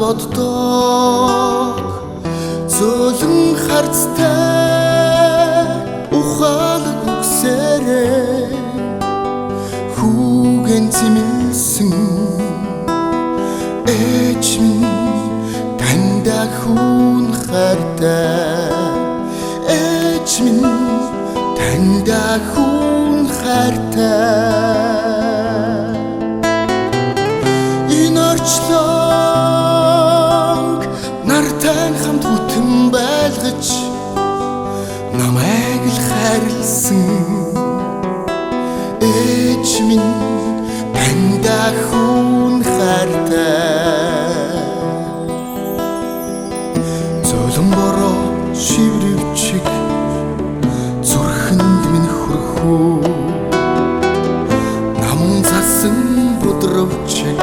боддог зөөлөн харцтай ухаалаг үгсээрээ хүүгэн зэмлсэн ээж минь танда хүн хайртай ээж минь танда хүн хайртай энэ орчлог нартай хамт бүтэн байлгаж намайг л хайрлсан ээж минь танда хүн хайртай зөөлөн бороо шиврэвчиг зүрхэнд минь хүрхүү намун засан бодровчиг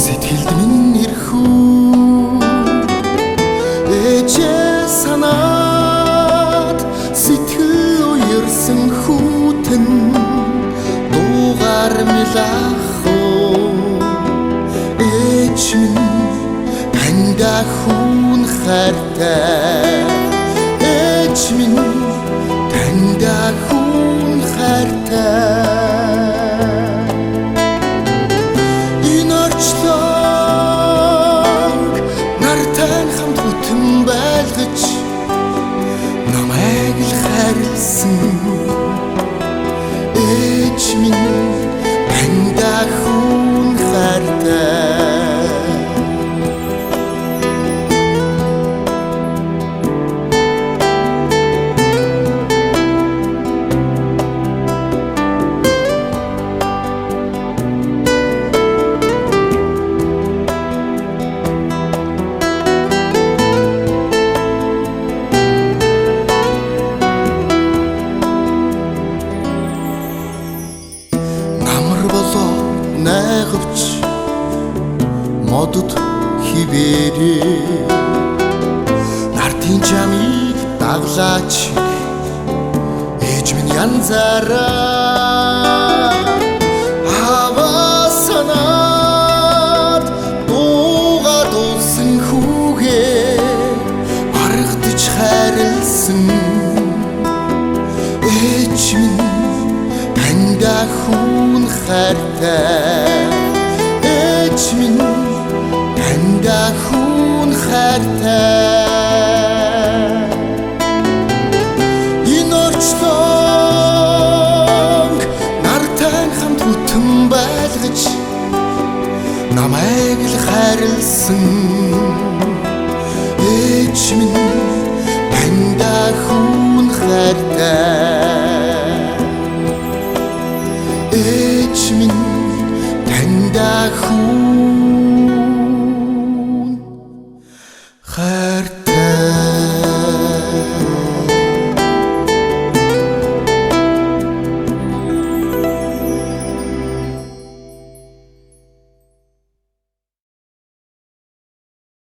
сэтгэлд минь ирхүү ээжээ санаад сэтгэл уярсан хүүтэн дуугаар милахуу ээж минь танда хүн хайртай ээж минь танда хүн хайртай энэ орчлог нартай хамт бүтэн байлгаж намайг л хайрлсан ээж минь танда хүн хайртай найгавч модод хивээрээ нартын чамыг даглаач ээж минь янзаараа аваа санаад дуугаа дуулсан хүүгээ аргадж хайрлсан ээж минь танда хүн хайртай ээж минь танда хүн хайртай энэ орчлог нартай хамт бүтэн байлгаж намайг л хайрлсан ээж минь танда хүн хайртай